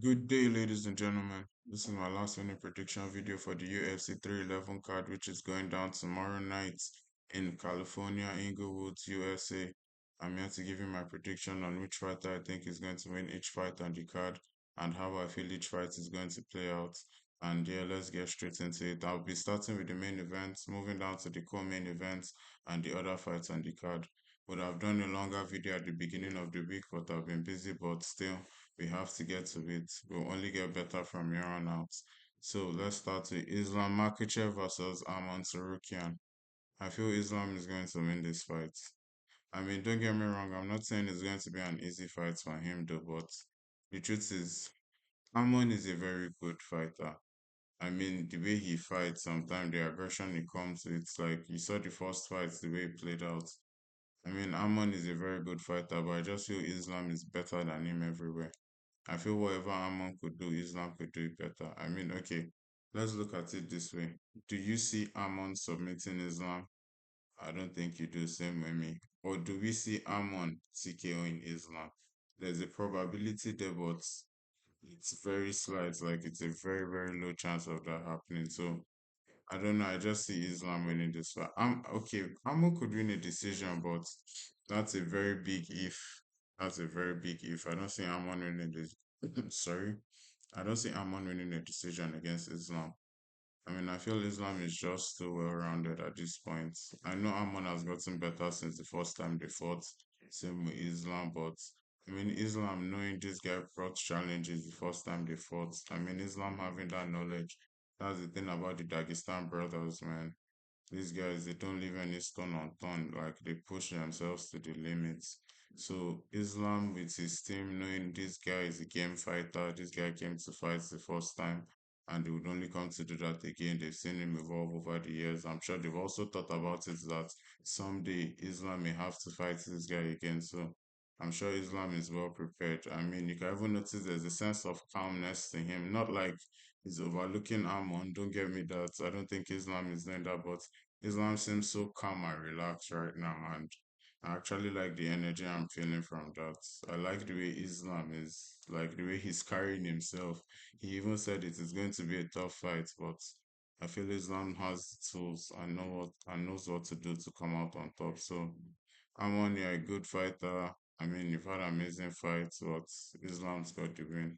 Good day, ladies and gentlemen. This is my last winning prediction video for the UFC 311 card, which is going down tomorrow night in California, Inglewood, USA. I'm here to give you my prediction on which fighter I think is going to win each fight on the card and how I feel each fight is going to play out. And yeah, let's get straight into it. I'll be starting with the main event, moving down to the co-main events and the other fights on the card. Would have done a longer video at the beginning of the week, but I've been busy, but still we have to get to it. We'll only get better from here on out. So let's start with Islam Makhachev versus Tsarukyan. I feel Islam is going to win this fight. I mean, don't get me wrong, I'm not saying it's going to be an easy fight for him though, but the truth is, Amon is a very good fighter. I mean, the way he fights, sometimes the aggression he comes with, it's like you saw the first fights, the way it played out. I mean, Amon is a very good fighter, but I just feel Islam is better than him everywhere. I feel whatever Amon could do, Islam could do it better. I mean, okay, let's look at it this way. Do you see Amon submitting Islam? I don't think you do, same with me. Or do we see Amon TKOing Islam? There's a probability there, but it's very slight, like it's a very, very low chance of that happening. So I don't know. I just see Islam winning this fight. Okay. Amo could win a decision, but that's a very big if. That's a very big if. I don't see Amon winning this. Sorry, I don't see Amon winning a decision against Islam. I mean, I feel Islam is just too well rounded at this point. I know Amon has gotten better since the first time they fought. Same with Islam, but I mean, Islam knowing this guy brought challenges the first time they fought. I mean, Islam having that knowledge. That's the thing about the Dagestan brothers, man. These guys, they don't leave any stone unturned. Like they push themselves to the limits. So Islam with his team knowing this guy is a game fighter, this guy came to fight the first time and they would only come to do that again. They've seen him evolve over the years. I'm sure they've also thought about it that someday Islam may have to fight this guy again. So I'm sure Islam is well prepared. I mean, you can even notice there's a sense of calmness to him. Not like he's overlooking Amon. Don't get me that. I don't think Islam is doing that, but Islam seems so calm and relaxed right now, and I actually like the energy I'm feeling from that. I like the way Islam is, like the way he's carrying himself. He even said it is going to be a tough fight, but I feel Islam has tools and knows what to do to come out on top. So Amon, you're a good fighter. I mean, you've had amazing fights, but Islam's got the win.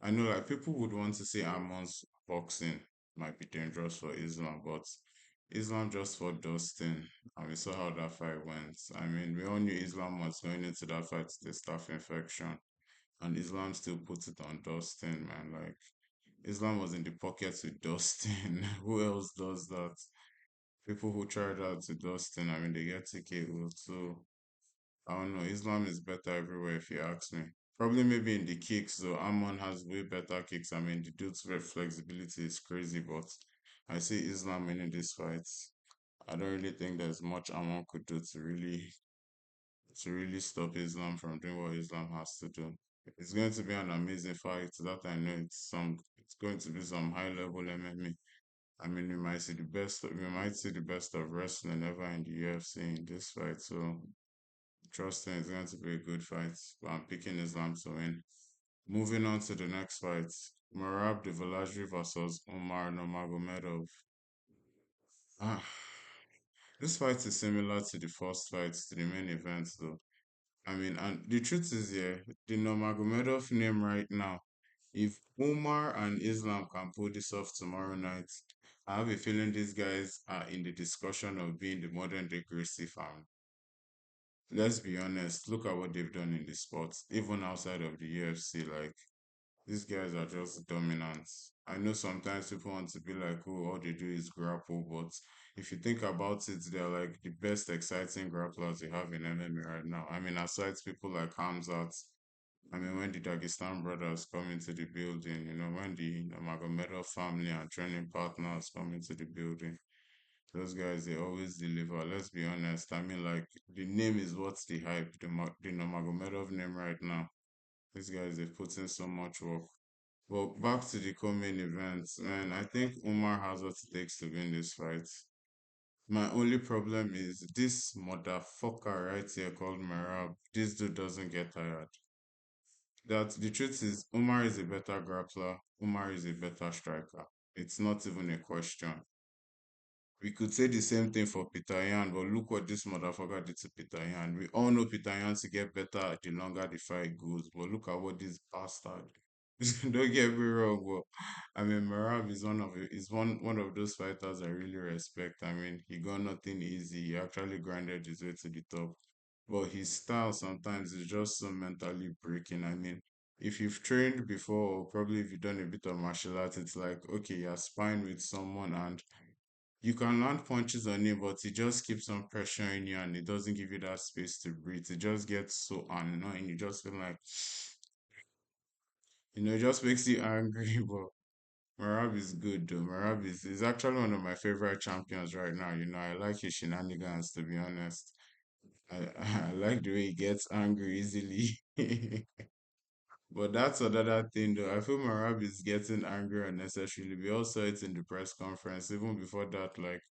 I know like people would want to say Amon's boxing might be dangerous for Islam, but Islam just fought Dustin, and we saw how that fight went. I mean, we all knew Islam was going into that fight with a staph infection, and Islam still put it on Dustin, man. Like, Islam was in the pockets with Dustin. Who else does that? People who try that to Dustin, I mean, they get TKO. So, I don't know. Islam is better everywhere, if you ask me. Probably maybe in the kicks, though. Amon has way better kicks. I mean, the dude's flexibility is crazy, but I see Islam winning this fight. I don't really think there's much Amon could do to really stop Islam from doing what Islam has to do. It's going to be an amazing fight. That I know it's going to be some high level MMA. I mean we might see the best of wrestling ever in the UFC in this fight. So trust me, it's going to be a good fight. But I'm picking Islam to win. Moving on to the next fight. Marab Develajri versus Umar Nurmagomedov. Ah, this fight is similar to the first fight, to the main event, though. I mean, and the truth is, yeah, the Nurmagomedov name right now, if Umar and Islam can pull this off tomorrow night, I have a feeling these guys are in the discussion of being the modern day Gracie family. Let's be honest, look at what they've done in the sports, even outside of the UFC. Like, these guys are just dominant. I know sometimes people want to be like, oh, all they do is grapple, but if you think about it, they're like the best exciting grapplers you have in MMA right now. I mean, aside people like Hamzat, I mean, when the Dagestan brothers come into the building, when the Magomedov family and training partners come into the building, those guys, they always deliver. Let's be honest. I mean, like, the name is what's the hype. The Magomedov name right now. These guys, they've put in so much work. Well, back to the co-main event, man. I think Umar has what it takes to win this fight. My only problem is this motherfucker right here called Marab. This dude doesn't get tired. That the truth is, Umar is a better grappler. Umar is a better striker. It's not even a question. We could say the same thing for Peter Yan, but look what this motherfucker did to Peter Yan. We all know Peter Yan to get better the longer the fight goes, but look at what this bastard. Don't get me wrong, but I mean Merab is one of those fighters I really respect. I mean, he got nothing easy. He actually grinded his way to the top. But his style sometimes is just so mentally breaking. I mean, if you've trained before, or probably if you've done a bit of martial arts, it's like, okay, you're sparring with someone and you can land punches on him, but he just keeps on pressuring you and it doesn't give you that space to breathe. It just gets so annoying. You just feel like, it just makes you angry. But Marab is good though. Marab is actually one of my favorite champions right now. I like his shenanigans, to be honest. I, I like the way he gets angry easily. But that's another thing though. I feel Marab is getting angry unnecessarily. We all saw it in the press conference. Even before that, like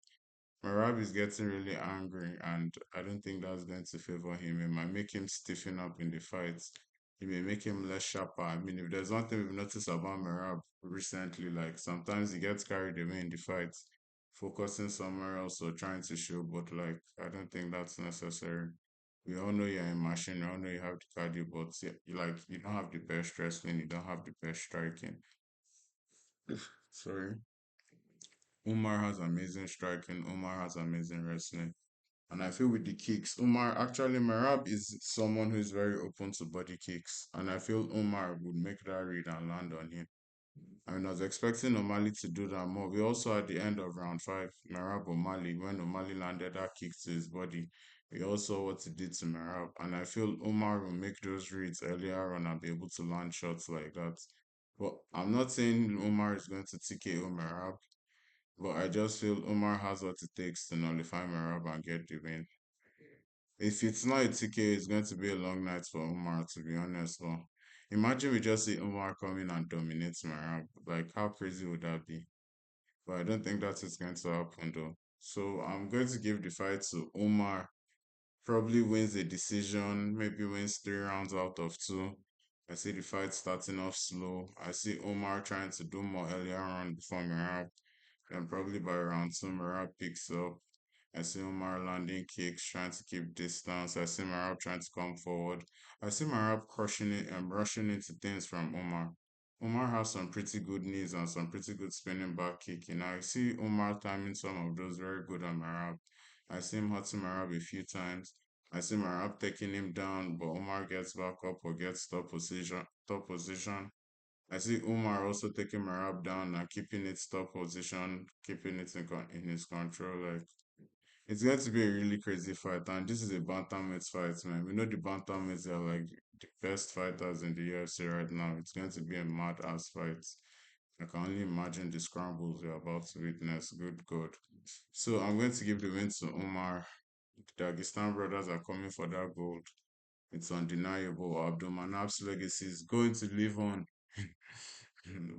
Marab is getting really angry, and I don't think that's going to favor him. It might make him stiffen up in the fights. It may make him less sharper. I mean, if there's one thing we've noticed about Marab recently, like sometimes he gets carried away in the fights, focusing somewhere else or trying to show, but like I don't think that's necessary. We all know you're a machine. We all know you have the cardio, but you don't have the best wrestling. You don't have the best striking. Sorry. Umar has amazing striking. Umar has amazing wrestling. And I feel with the kicks, Merab is someone who is very open to body kicks. And I feel Umar would make that read and land on him. I mean, I was expecting O'Malley to do that more. We also at the end of round five, Merab O'Malley, when O'Malley landed that kick to his body, we also saw what he did to Merab. And I feel Umar will make those reads earlier on and be able to land shots like that. But I'm not saying Umar is going to TKO Merab. But I just feel Umar has what it takes to nullify Merab and get the win. If it's not a TK, it's going to be a long night for Umar, to be honest. But imagine we just see Umar come in and dominate Merab. Like, how crazy would that be? But I don't think that is going to happen, though. So I'm going to give the fight to Umar. Probably wins a decision, maybe wins 3 rounds out of two. I see the fight starting off slow. I see Omar trying to do more earlier on before Merab. Then probably by round two, Merab picks up. I see Omar landing kicks, trying to keep distance. I see Marab trying to come forward. I see Marab crushing it and rushing into things from Omar. Omar has some pretty good knees and some pretty good spinning back kick. I see Omar timing some of those very good on Marab. I see him hurting Marab a few times. I see Marab taking him down, but Omar gets back up or gets top position. Top position. I see Umar also taking Marab down and keeping it top position, keeping it in his control. Like it's going to be a really crazy fight, and this is a bantamweight fight, man. We know the bantamweights are like the best fighters in the UFC right now. It's going to be a mad ass fight. I can only imagine the scrambles we're about to witness. Good God. So I'm going to give the win to Umar. The Dagestan brothers are coming for that gold. It's undeniable. Abdulmanap's legacy is going to live on.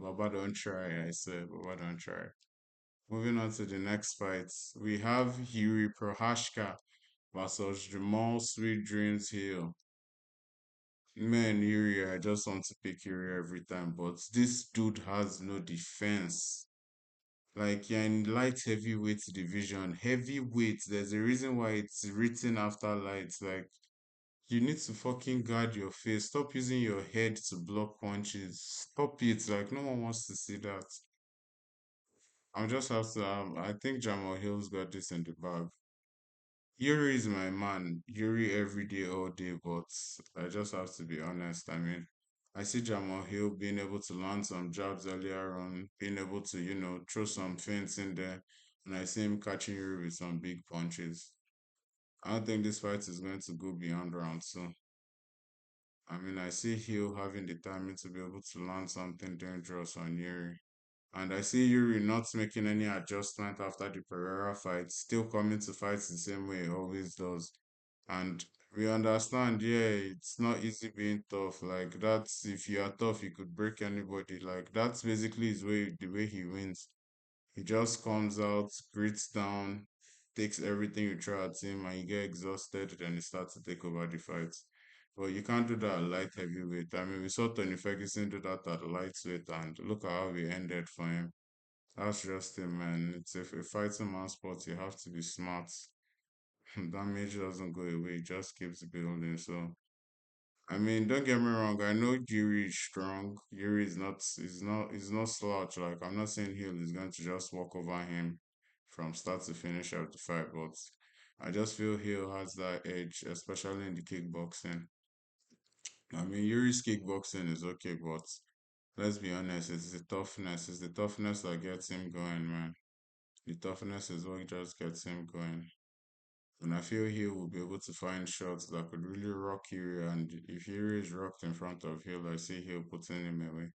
Baba don't try, I said. Baba don't try. Moving on to the next fight, we have Yuri Prohashka versus Jamal Sweet Dreams Hill. Man, Yuri, I just want to pick Yuri every time, but this dude has no defense. Like you're in light heavyweight division. Heavyweight, there's a reason why it's written after light. Like you need to fucking guard your face. Stop using your head to block punches. Stop it. Like no one wants to see that. I'll just have to I think Jamal Hill's got this in the bag. Yuri is my man. Yuri every day, all day, but I just have to be honest. I mean, I see Jamal Hill being able to land some jabs earlier on, being able to, throw some feints in there, and I see him catching Yuri with some big punches. I don't think this fight is going to go beyond round two. I mean, I see Hill having the timing to be able to land something dangerous on Yuri. And I see Yuri not making any adjustment after the Pereira fight, still coming to fight the same way he always does. And we understand, yeah, it's not easy being tough. Like that's if you are tough, you could break anybody. Like that's basically his way, the way he wins. He just comes out, grits down, takes everything you throw at him, and you get exhausted, then he starts to take over the fight. But you can't do that at light heavyweight. I mean, we saw Tony Ferguson do that at lightweight, and look at how we ended for him. That's just it, man. It's a fighting man sport. You have to be smart. Damage doesn't go away; it just keeps building. So, I mean, don't get me wrong. I know Yuri is strong. Yuri is not slouch. Like, I'm not saying Hill is going to just walk over him from start to finish of the fight, but I just feel Hill has that edge, especially in the kickboxing. I mean, Yuri's kickboxing is okay, but let's be honest, it's the toughness that gets him going, man. The toughness is what just gets him going. And I feel Hill will be able to find shots that could really rock Yuri, and if Yuri is rocked in front of Hill, I see Hill putting him away.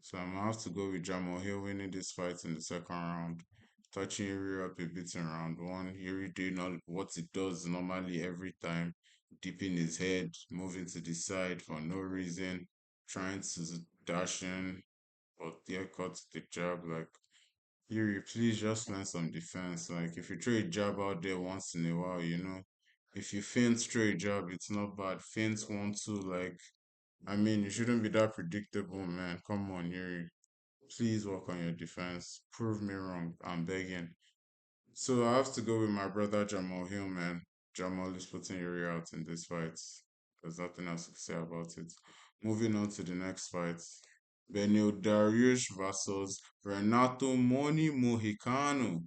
So I'm gonna have to go with Jamal Hill winning this fight in the second round, touching Yuri up a bit in round one. Yuri doing all what it does normally every time, dipping his head, moving to the side for no reason, trying to dash in, but yeah, cut the jab. Like, Yuri, please just learn some defense. Like, if you throw a jab out there once in a while, if you feint throw a jab, it's not bad. Feint one, two, like, I mean, you shouldn't be that predictable, man. Come on, Yuri. Please work on your defense. Prove me wrong. I'm begging. So I have to go with my brother Jamal Hill, man. Jamal is putting Yuri out in this fight. There's nothing else to say about it. Moving on to the next fight. Benil Dariush versus Renato Moni Mohicano.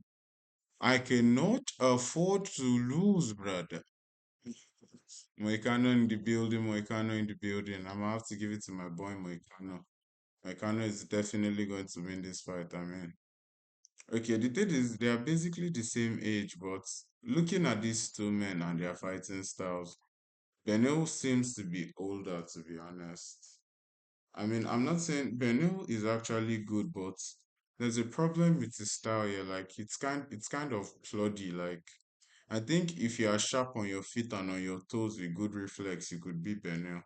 I cannot afford to lose, brother. Moicano in the building, Moicano in the building. I'm gonna have to give it to my boy Moicano. Moicano is definitely going to win this fight. I mean, okay, the thing is, they are basically the same age, but looking at these two men and their fighting styles, Benel seems to be older, to be honest. I mean, I'm not saying Benel is actually good, but there's a problem with his style here. Like, it's kind of ploddy. Like, I think if you are sharp on your feet and on your toes with good reflex, you could beat Benel.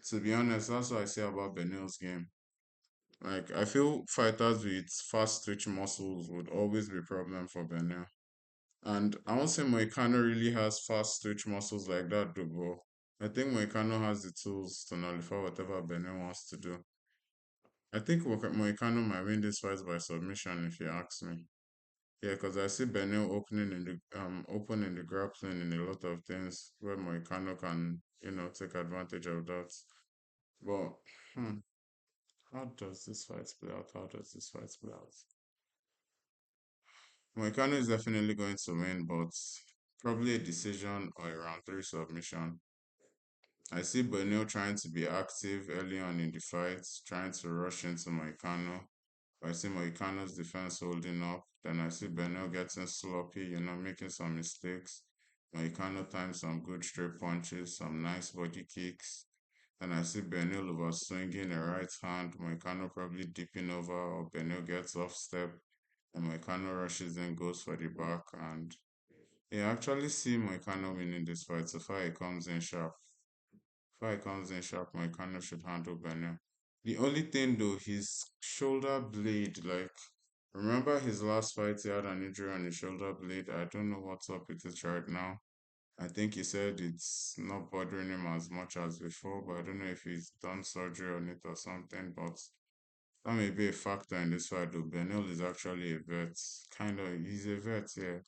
To be honest, that's what I say about Benel's game. Like, I feel fighters with fast twitch muscles would always be a problem for Benel. And I won't say Moicano really has fast twitch muscles like that, though, but I think Moicano has the tools to nullify whatever Benel wants to do. I think Moicano might win this fight by submission, if you ask me. Yeah, because I see Benel open in the grappling in a lot of things where Moicano can, take advantage of that. But hmm, how does this fight play out? How does this fight play out? Moicano is definitely going to win, but probably a decision or a round three submission. I see Benil trying to be active early on in the fight, trying to rush into Moicano. I see Moicano's defense holding up. Then I see Benil getting sloppy, making some mistakes. Moicano times some good straight punches, some nice body kicks. Then I see Benil over swinging a right hand, Moicano probably dipping over, or Benil gets off step, and Moicano rushes in, goes for the back, and yeah, I actually see Moicano winning this fight. So far, it comes in sharp. If it comes in sharp, Moicano should handle Benil. The only thing though, his shoulder blade, like, remember his last fight, he had an injury on his shoulder blade. I don't know what's up with it right now. I think he said it's not bothering him as much as before, but I don't know if he's done surgery on it or something. But that may be a factor in this fight, though. Benil is actually a vet. Kind of, he's a vet, yeah.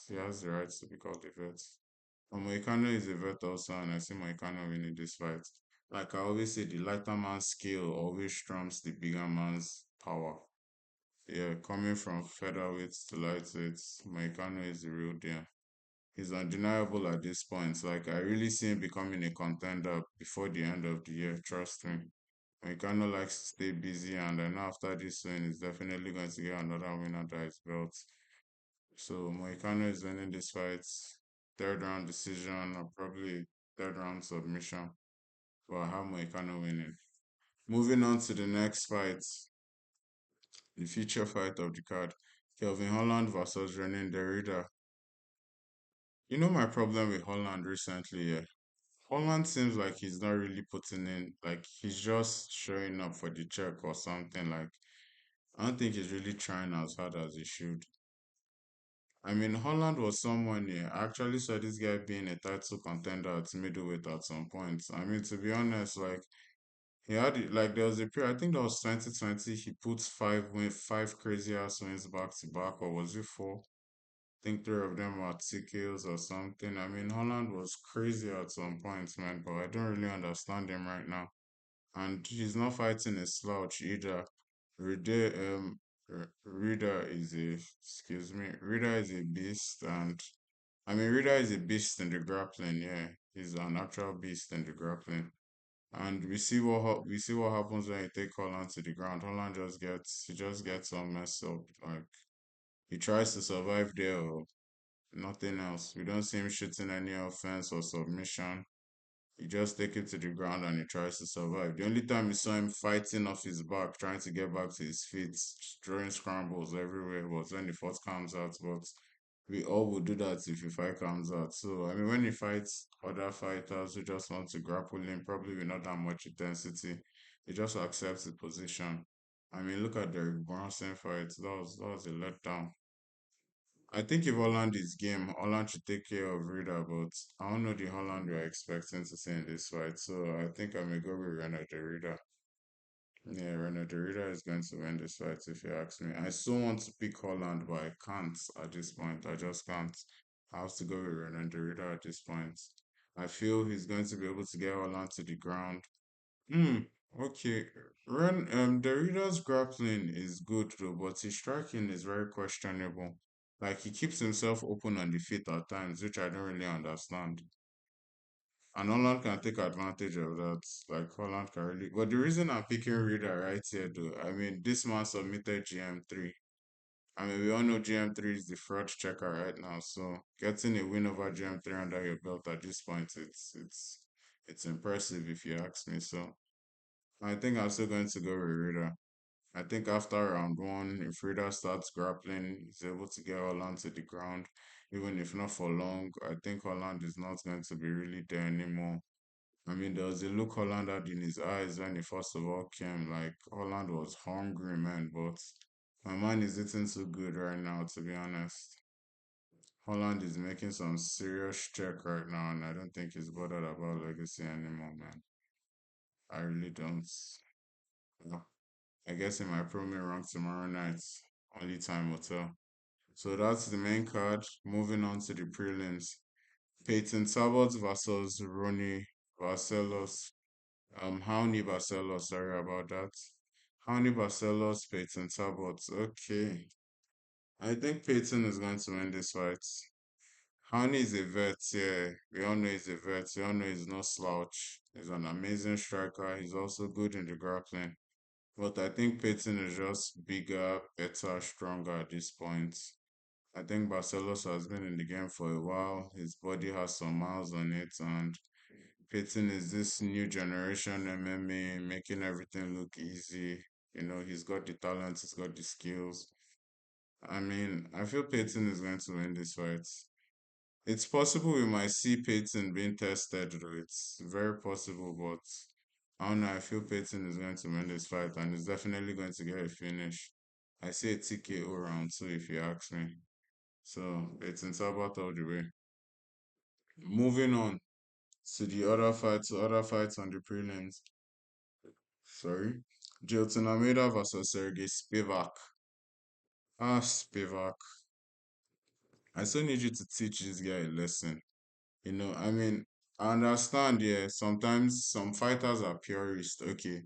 He has the rights to be called a vet. And Moicano is a vet also, and I see Moicano winning this fight. Like I always say, the lighter man's skill always trumps the bigger man's power. Yeah, coming from featherweights to lightweights, Moicano is the real deal. He's undeniable at this point. Like I really see him becoming a contender before the end of the year. Trust me. Moicano likes to stay busy, and I know after this win, he's definitely going to get another win under his belt. So Moicano is winning this fight, third round decision or probably third round submission. But I have Moicano winning. Moving on to the next fight, the feature fight of the card. Kelvin Holland versus Renan Derrida. You know my problem with Holland recently, yeah. Holland seems like he's not really putting in, like he's just showing up for the check or something. Like I don't think he's really trying as hard as he should. I mean, Holland was someone here. I actually saw this guy being a title contender at middleweight at some point. I mean, to be honest, like he had like there was a period, I think that was 2020, he put five crazy ass wins back to back, or was it four? I think three of them were TKOs or something. I mean, Holland was crazy at some points, man, but I don't really understand him right now. And he's not fighting a slouch either. Rida, Rida is a, excuse me, Rida is a beast, and I mean, Rida is a beast in the grappling. Yeah, he's an actual beast in the grappling. And we see what happens when you take Holland to the ground. Holland just gets all messed up. Like he tries to survive there or nothing else. We don't see him shooting any offense or submission. He just take it to the ground and he tries to survive. The only time we saw him fighting off his back, trying to get back to his feet, throwing scrambles everywhere was when the fight comes out. But we all would do that if the fight comes out. So I mean, when he fights other fighters who just want to grapple him, probably with not that much intensity, he just accepts the position. I mean, look at the Bronson fight. That was a letdown. I think if Holland is game, Holland should take care of Rida, but I don't know the Holland we're expecting to see in this fight. So I think I may go with Renato Rida. Yeah, Renato Rida is going to win this fight if you ask me. I still want to pick Holland, but I can't at this point. I just can't. I have to go with Renato Rida at this point. I feel he's going to be able to get Holland to the ground. Hmm. Okay. Derrida's grappling is good though, but his striking is very questionable. Like he keeps himself open on the feet at times, which I don't really understand. And Holland can take advantage of that. Like Holland can really. But the reason I'm picking Rida right here, though, I mean, this man submitted GM3. I mean, we all know GM3 is the fraud checker right now. So getting a win over GM3 under your belt at this point, it's impressive if you ask me. So. I think I'm still going to go with Rida. I think after round one, if Rida starts grappling, he's able to get Holland to the ground, even if not for long. I think Holland is not going to be really there anymore. I mean, there was a look Holland had in his eyes when he first of all came. Like, Holland was hungry, man, but my man is eating so good right now, to be honest. Holland is making some serious check right now, and I don't think he's bothered about legacy anymore, man. I really don't. Yeah. I guess it might prove me wrong tomorrow night. Only time will tell. So that's the main card. Moving on to the prelims. Peyton Talbot versus Ronnie Barcelos. Hauni Barcelos, sorry about that. Hauni Barcelos, Peyton Talbot. Okay. I think Peyton is going to win this fight. Hauni is a vet, yeah. We all know he's a vet. We all know he's no slouch. He's an amazing striker. He's also good in the grappling. But I think Peyton is just bigger, better, stronger at this point. I think Barcelos has been in the game for a while. His body has some miles on it, and Peyton is this new generation MMA, making everything look easy. You know, he's got the talent, he's got the skills. I mean, I feel Peyton is going to win this fight. It's possible we might see Peyton being tested, though. It's very possible, but I don't know. I feel Peyton is going to win this fight and is definitely going to get a finish. I see a TKO round two, if you ask me. So Peyton Talbot all the way. Moving on to the other fights on the prelims. Sorry. Jilton Almeida versus Sergey Spivak. Ah, Spivak. I still need you to teach this guy a lesson. You know, I mean, I understand, yeah, sometimes some fighters are purists. Okay,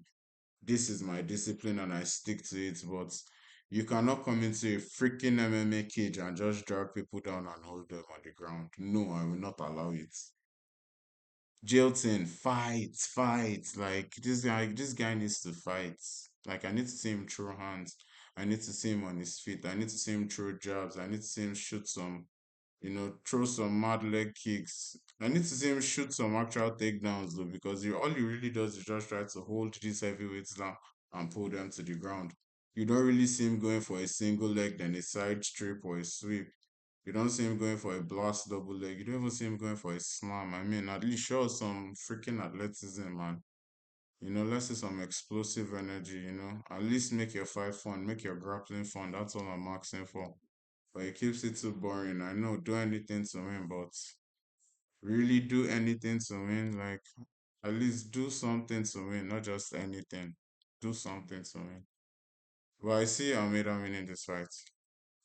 this is my discipline and I stick to it, but you cannot come into a freaking MMA cage and just drag people down and hold them on the ground. No, I will not allow it. Jilton, fight, fight. Like this guy needs to fight. Like I need to see him throw hands. I need to see him on his feet. I need to see him throw jabs. I need to see him shoot some throw some mad leg kicks. I need to see him shoot some actual takedowns though, because all he really does is just try to hold these heavyweights down and pull them to the ground. You don't really see him going for a single leg, then a side strip or a sweep. You don't see him going for a blast double leg. You don't even see him going for a slam. I mean, at least show us some freaking athleticism, man. Let's see some explosive energy, At least make your fight fun, make your grappling fun. That's all I'm asking for. but he keeps it too boring. I know, do anything to win, but really do anything to win, like at least do something to win, not just anything. Do something to win. But I see Almeida winning this fight.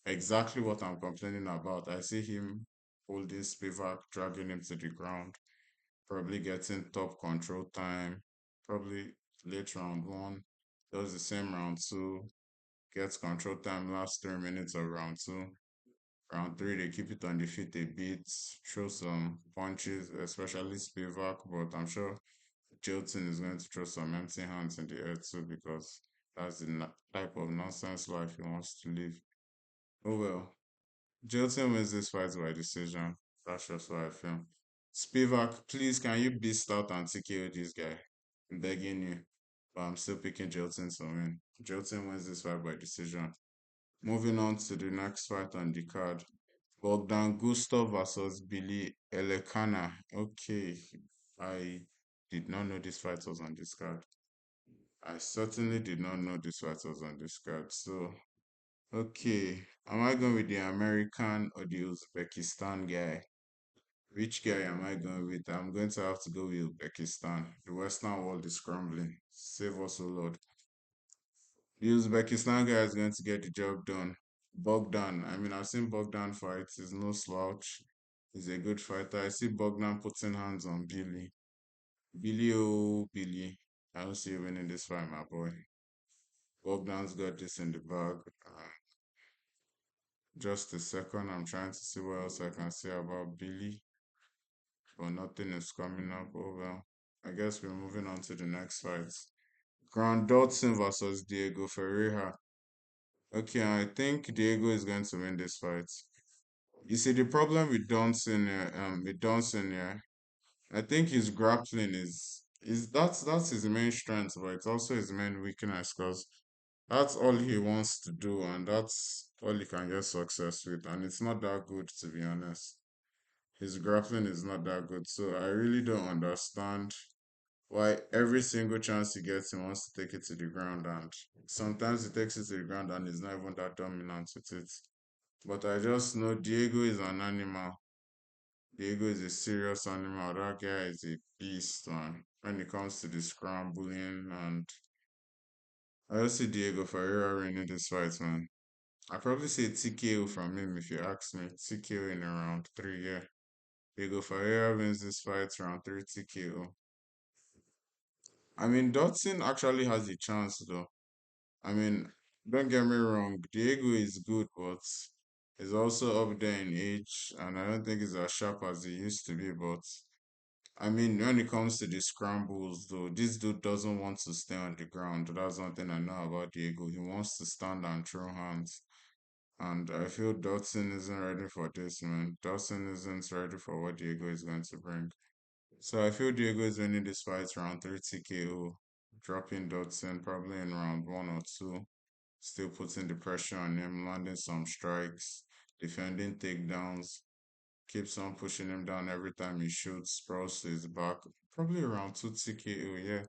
Exactly what I'm complaining about. I see him holding Spivak, dragging him to the ground, probably getting top control time, probably late round one, does the same round two, gets control time last 3 minutes of round two. Round three, they keep it on the feet a bit, throw some punches, especially Spivak, but I'm sure Jilton is going to throw some empty hands in the air too because that's the type of nonsense life he wants to live. Oh well. Jilton wins this fight by decision. That's just what I feel. Spivak, please can you beast out and TKO this guy? I'm begging you. But I'm still picking Jilton to win. Jilton wins this fight by decision. Moving on to the next fight on the card. Bogdan Gustav versus Billy Elekana. Okay. I did not know this fight was on this card. I certainly did not know this fight was on this card. So, okay. Am I going with the American or the Uzbekistan guy? Which guy am I going with? I'm going to have to go with Uzbekistan. The Western world is crumbling. Save us, O Lord. The Uzbekistan guy is going to get the job done. Bogdan, I mean, I've seen Bogdan fight. He's no slouch. He's a good fighter. I see Bogdan putting hands on Billy. Billy, oh, Billy. I don't see you winning this fight, my boy. Bogdan's got this in the bag. Just a second. I'm trying to see what else I can say about Billy, but nothing is coming up. Oh, well. I guess we're moving on to the next fight. Grant Dodson versus Diego Ferreira. Okay, I think Diego is going to win this fight. You see, the problem with Dodson here, I think his grappling is that's his main strength, but it's also his main weakness because that's all he wants to do, and that's all he can get success with, and it's not that good to be honest. His grappling is not that good, so I really don't understand why every single chance he gets, he wants to take it to the ground, and sometimes he takes it to the ground and is not even that dominant with it. But I just know Diego is an animal. Diego is a serious animal. That guy is a beast, man. When it comes to the scrambling, and I just see Diego Ferreira winning this fight, man. I probably say TKO from him if you ask me. TKO in around three, yeah. Diego Ferreira wins this fight round three TKO. I mean, Dotson actually has a chance though. I mean, don't get me wrong, Diego is good, but he's also up there in age, and I don't think he's as sharp as he used to be. But I mean, when it comes to the scrambles, though, this dude doesn't want to stay on the ground. That's one thing I know about Diego. He wants to stand and throw hands. And I feel Dotson isn't ready for this, man. Dotson isn't ready for what Diego is going to bring. So I feel Diego is winning this fight round 3 TKO, dropping Dotson probably in round one or two, still putting the pressure on him, landing some strikes, defending takedowns, keeps on pushing him down every time he shoots, sprawls to his back, probably around 2 TKO, yeah.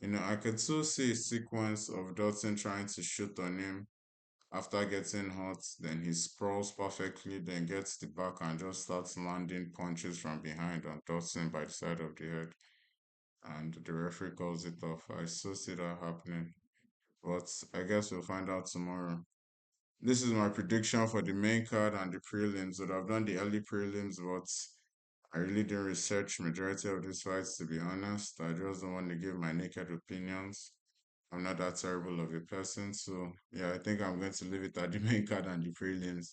You know, I could still see a sequence of Dotson trying to shoot on him after getting hot, then he sprawls perfectly, then gets the back and just starts landing punches from behind on Dotson by the side of the head. And the referee calls it off. I still see that happening. But I guess we'll find out tomorrow. This is my prediction for the main card and the prelims. But I've done the early prelims, but I really didn't research majority of these fights to be honest. I just don't want to give my naked opinions. I'm not that terrible of a person, so yeah, I think I'm going to leave it at the main card and the prelims.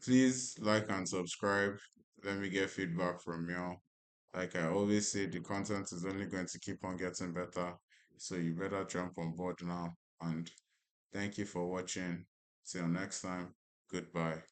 Please like and subscribe. Let me get feedback from y'all. Like I always say, the content is only going to keep on getting better. So you better jump on board now. And thank you for watching. Till next time, goodbye.